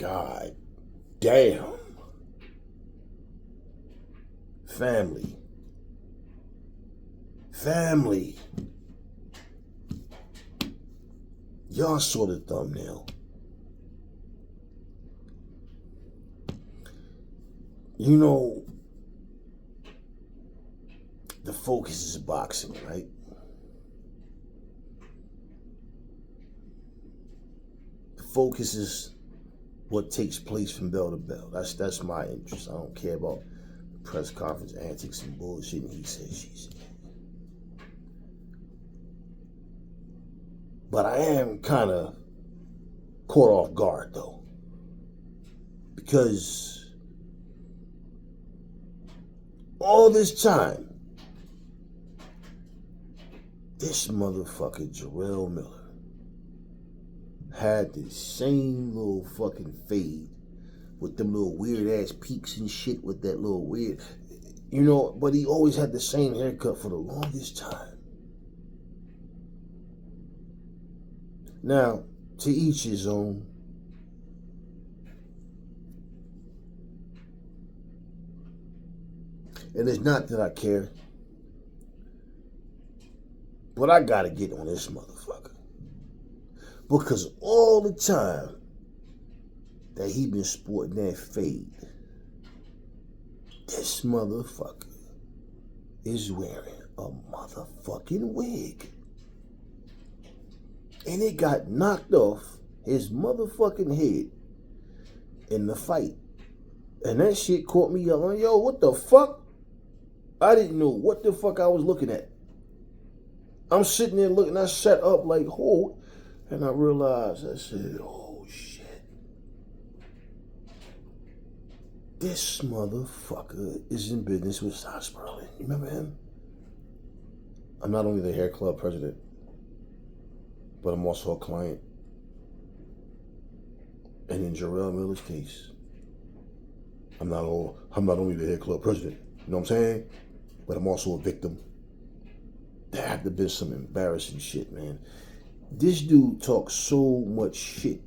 God damn. Family. Y'all saw the thumbnail. You know, the focus is boxing, right? The focus is what takes place from bell to bell. That's my interest. I don't care about the press conference antics and bullshit and he said, she said. But I am kind of caught off guard, though. Because all this time, this motherfucker, Jarell Miller, had the same little fucking fade with them little weird-ass peaks and shit with that little weird, you know, but he always had the same haircut for the longest time. Now, to each his own. And it's not that I care, but I gotta get on this motherfucker. Because all the time that he been sporting that fade, this motherfucker is wearing a motherfucking wig. And it got knocked off his motherfucking head in the fight. And that shit caught me yelling, yo, what the fuck? I didn't know what the fuck I was looking at. I'm sitting there looking, I sat up like, oh, and I realized, I said, oh shit. This motherfucker is in business with Cy Sperling. You remember him? I'm not only the hair club president, but I'm also a client. And in Jarell Miller's case, I'm not only the head club president, you know what I'm saying? But I'm also a victim. There had to be some embarrassing shit, man. This dude talks so much shit.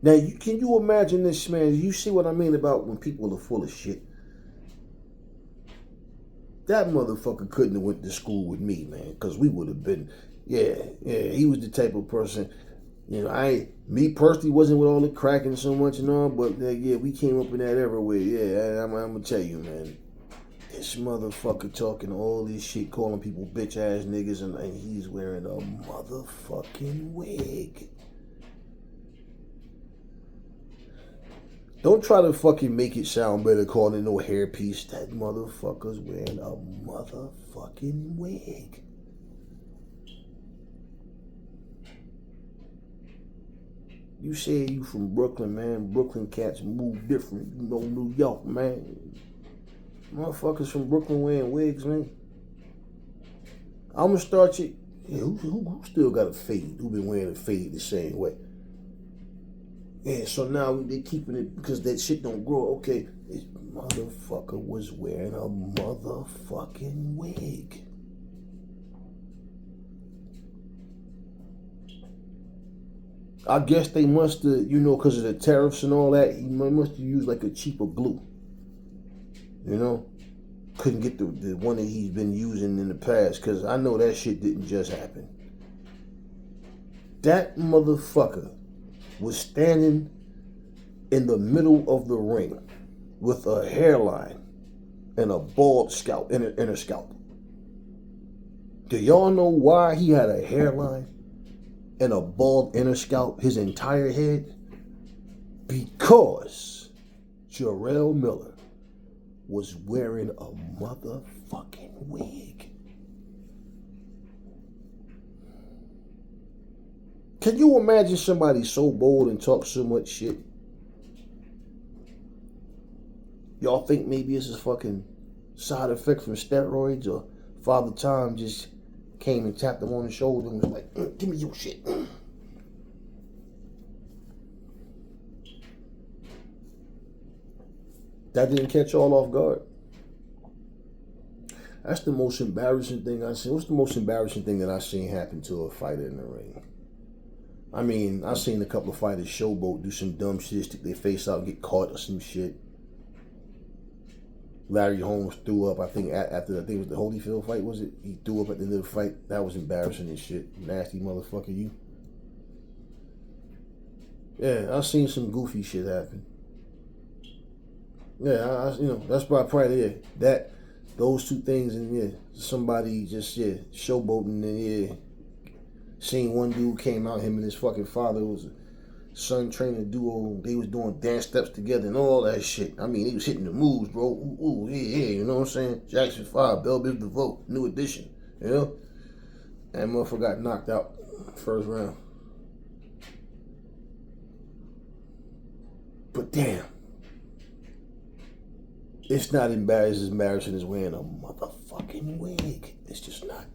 Now, can you imagine this, man? You see what I mean about when people are full of shit? That motherfucker couldn't have went to school with me, man, because we would have been... Yeah, he was the type of person, you know, me personally wasn't with all the cracking so much and all, but yeah, we came up in that everywhere. Yeah, I'm gonna tell you, man, this motherfucker talking all this shit, calling people bitch ass niggas, and he's wearing a motherfucking wig. Don't try to fucking make it sound better calling it no hairpiece. That motherfucker's wearing a motherfucking wig. You say you from Brooklyn, man. Brooklyn cats move different. You know New York, man. Motherfuckers from Brooklyn wearing wigs, man. I'm gonna start you. Yeah, who still got a fade? Who been wearing a fade the same way? Yeah, so now they keeping it because that shit don't grow. Okay, this motherfucker was wearing a motherfucking wig. I guess they must have, you know, because of the tariffs and all that, he must have used like a cheaper glue. You know? Couldn't get the one that he's been using in the past, because I know that shit didn't just happen. That motherfucker was standing in the middle of the ring with a hairline and a bald scalp, inner scalp. Do y'all know why he had a hairline and a bald inner scalp his entire head? Because Jarell Miller was wearing a motherfucking wig. Can you imagine somebody so bold and talk so much shit? Y'all think maybe it's a fucking side effect from steroids, or Father Time just came and tapped him on the shoulder and was like, give me your shit. That didn't catch y'all off guard. That's the most embarrassing thing I've seen. What's the most embarrassing thing that I've seen happen to a fighter in the ring? I mean, I seen a couple of fighters showboat, do some dumb shit, stick their face out, get caught or some shit. Larry Holmes threw up, I think, after, I think it was the Holyfield fight, was it? He threw up at the end of the fight. That was embarrassing and shit. Nasty motherfucker, you. Yeah, I seen some goofy shit happen. Yeah, that's probably, yeah, that, those two things, and yeah, somebody just, yeah, showboating, and yeah, seen one dude came out, him and his fucking father was a son training duo. They was doing dance steps together and all that shit. I mean, he was hitting the moves, bro. Ooh, yeah, you know what I'm saying? Jackson 5, Bell Biv DeVoe, new edition, you know? That motherfucker got knocked out first round. But damn, it's not embarrassing as wearing a motherfucking wig. It's just not.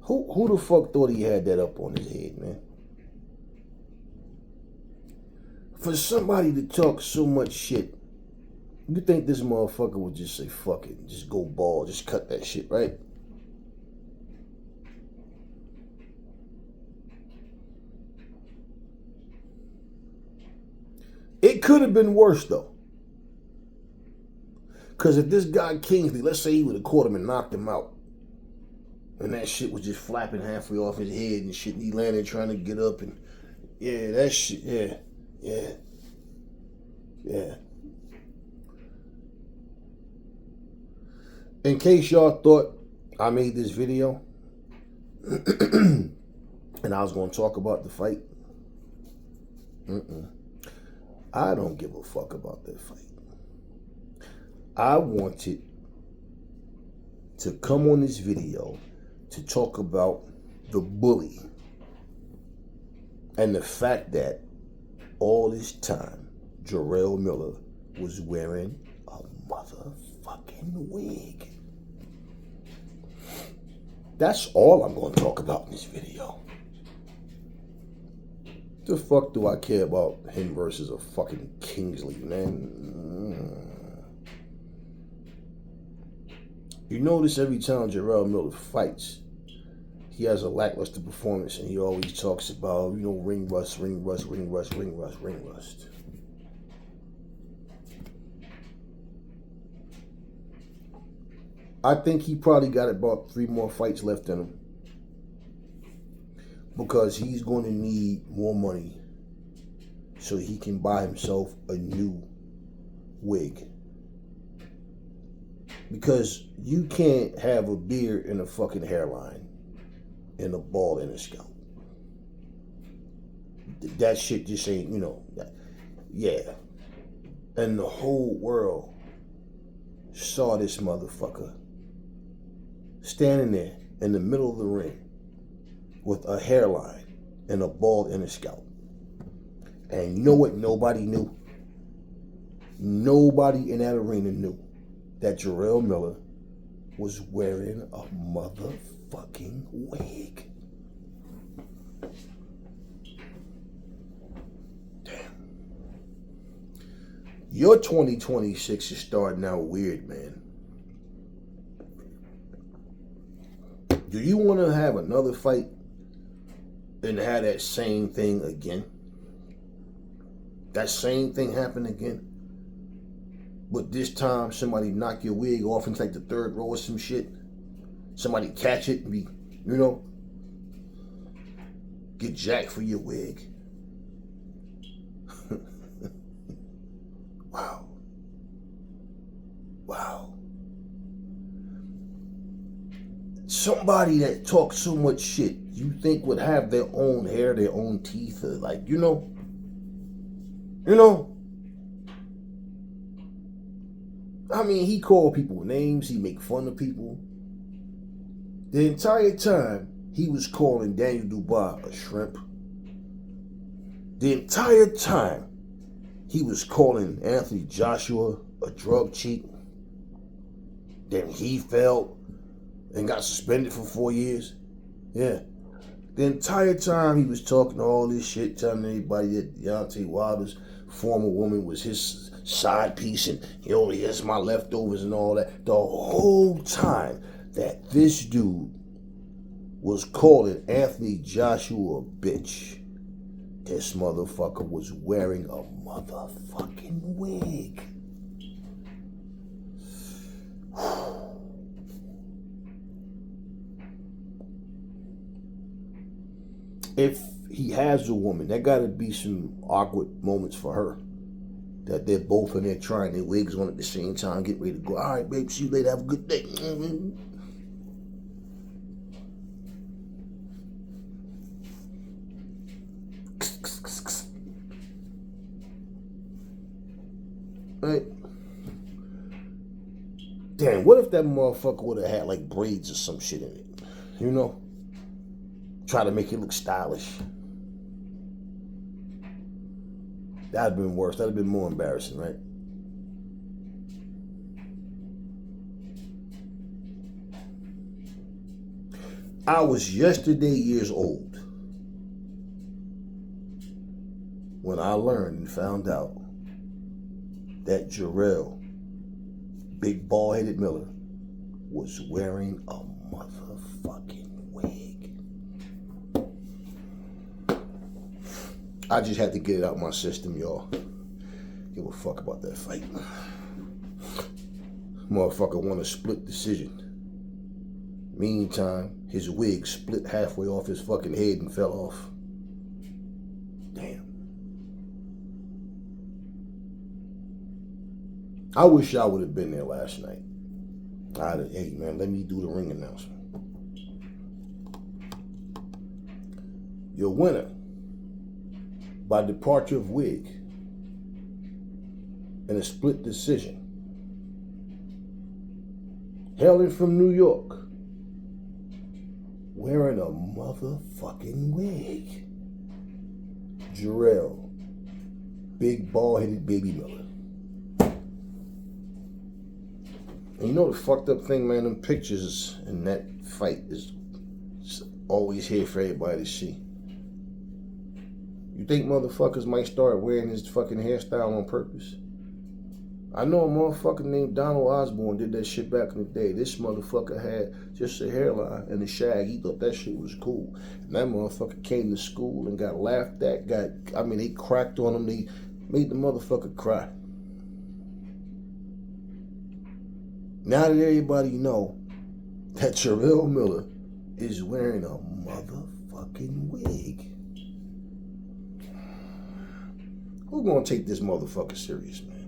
Who the fuck thought he had that up on his head, man? For somebody to talk so much shit, you think this motherfucker would just say, fuck it, just go bald, just cut that shit, right? It could have been worse, though. Because if this guy Kingsley, let's say he would have caught him and knocked him out, and that shit was just flapping halfway off his head and shit, and he landed trying to get up, and yeah, that shit, yeah. In case y'all thought I made this video and I was going to talk about the fight, I don't give a fuck about that fight. I wanted to come on this video to talk about the bully and the fact that all this time Jarell Miller was wearing a motherfucking wig. That's all I'm going to talk about in this video. The fuck do I care about him versus a fucking Kingsley, man? You notice every time Jarell Miller fights, he has a lackluster performance, and he always talks about, ring rust. I think he probably got about 3 more fights left in him, because he's going to need more money so he can buy himself a new wig. Because you can't have a beard and a fucking hairline and a bald in a scalp. That shit just ain't, yeah. And the whole world saw this motherfucker standing there in the middle of the ring with a hairline and a bald in a scalp. And you know what nobody knew? Nobody in that arena knew that Jarell Miller was wearing a motherfucking wig. Damn. Your 2026 is starting out weird, man. Do you want to have another fight and have that same thing again? That same thing happen again? But this time, somebody knock your wig off into like the 3rd row or some shit. Somebody catch it and be, get jacked for your wig. Wow. Somebody that talks so much shit, you think would have their own hair, their own teeth, or like, I mean, he called people names, he make fun of people. The entire time, he was calling Daniel Dubois a shrimp. The entire time, he was calling Anthony Joshua a drug cheat. Then he fell and got suspended for 4 years. Yeah. The entire time he was talking all this shit, telling everybody that Deontay Wilder's former woman was his side piece, and he only has my leftovers and all that. The whole time that this dude was calling Anthony Joshua a bitch. This motherfucker was wearing a motherfucking wig. If he has a woman, there gotta be some awkward moments for her. That they're both in there trying their wigs on at the same time, get ready to go. All right, babe, see you later, have a good day. Right? Damn, what if that motherfucker would have had like braids or some shit in it? You know? Try to make it look stylish. That'd have been worse. That'd have been more embarrassing, right? I was yesterday years old when I learned and found out that Jarell, big bald-headed Miller, was wearing a motherfucking wig. I just had to get it out my system, y'all. Give a fuck about that fight. Motherfucker won a split decision. Meantime, his wig split halfway off his fucking head and fell off. Damn. I wish I would have been there last night. Hey man, let me do the ring announcement. Your winner by departure of wig in a split decision, hailing from New York, wearing a motherfucking wig, Jarell, big bald-headed baby Miller. And you know the fucked up thing, man, them pictures in that fight is always here for everybody to see. You think motherfuckers might start wearing his fucking hairstyle on purpose? I know a motherfucker named Donald Osborne did that shit back in the day. This motherfucker had just a hairline and a shag. He thought that shit was cool. And that motherfucker came to school and got laughed at. They cracked on him. They made the motherfucker cry. Now that everybody know that Jarell Miller is wearing a motherfucking wig, who gonna take this motherfucker serious, man?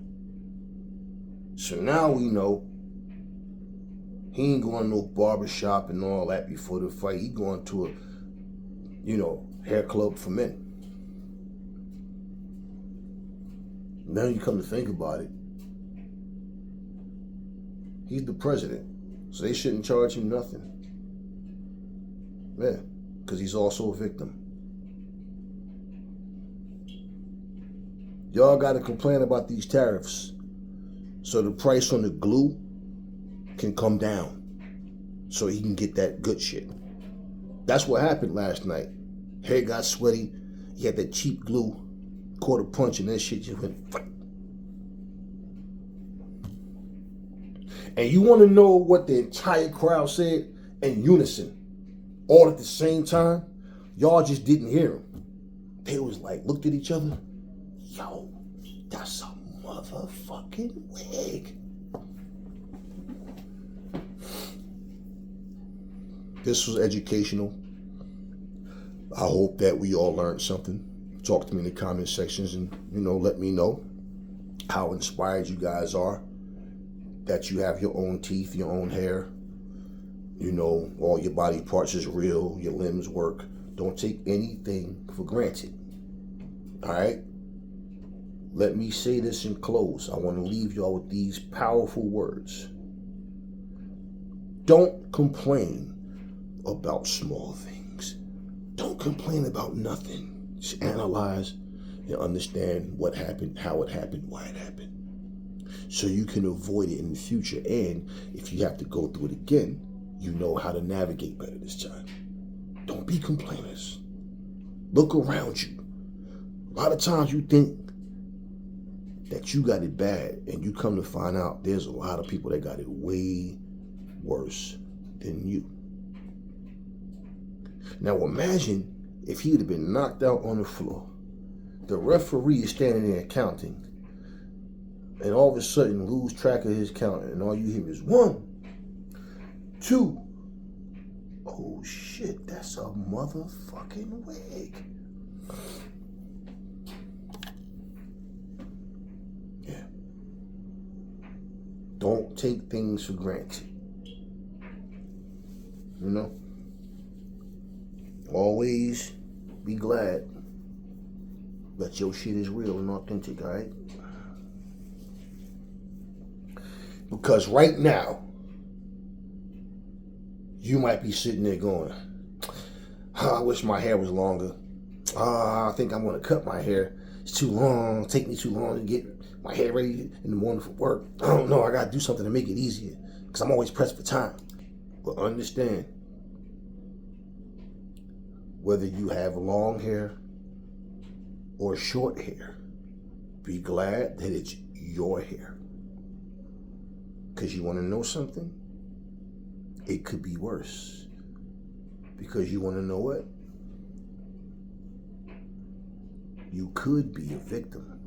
So now we know he ain't going to no barbershop and all that before the fight. He going to a, hair club for men. Now you come to think about it, he's the president, so they shouldn't charge him nothing. Yeah, because he's also a victim. Y'all got to complain about these tariffs so the price on the glue can come down so he can get that good shit. That's what happened last night. Hair got sweaty. He had that cheap glue, caught a punch, and that shit just went fight. And you want to know what the entire crowd said in unison, all at the same time? Y'all just didn't hear him. They was like, looked at each other. Yo, that's a motherfucking wig. This was educational. I hope that we all learned something. Talk to me in the comment sections and, let me know how inspired you guys are. That you have your own teeth, your own hair. All your body parts is real. Your limbs work. Don't take anything for granted. All right? Let me say this in close. I want to leave y'all with these powerful words. Don't complain about small things. Don't complain about nothing. Just analyze and understand what happened, how it happened, why it happened. So you can avoid it in the future. And if you have to go through it again, you know how to navigate better this time. Don't be complainers. Look around you. A lot of times you think that you got it bad, and you come to find out there's a lot of people that got it way worse than you. Now imagine if he'd have been knocked out on the floor. The referee is standing there counting, and all of a sudden lose track of his counting, and all you hear is 1, 2. Oh shit, that's a motherfucking wig. Yeah. Don't take things for granted. You know? Always be glad that your shit is real and authentic, alright? Because right now, you might be sitting there going, I wish my hair was longer. I think I'm going to cut my hair. It's too long. It'll take me too long to get my hair ready in the morning for work. I don't know. I got to do something to make it easier because I'm always pressed for time. But understand, whether you have long hair or short hair, be glad that it's your hair. Because you want to know something? It could be worse. Because you want to know what? You could be a victim.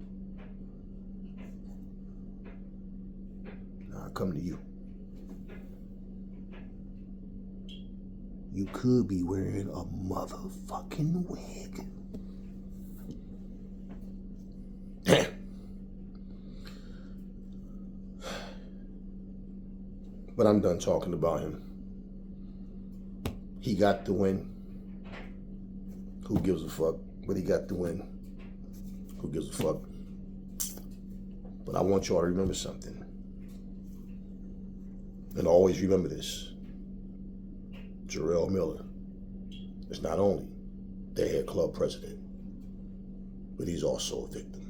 Now I come to you. You could be wearing a motherfucking wig. But I'm done talking about him. He got the win. Who gives a fuck? But he got the win. Who gives a fuck? But I want y'all to remember something. And always remember this. Jarell Miller is not only the head club president, but he's also a victim.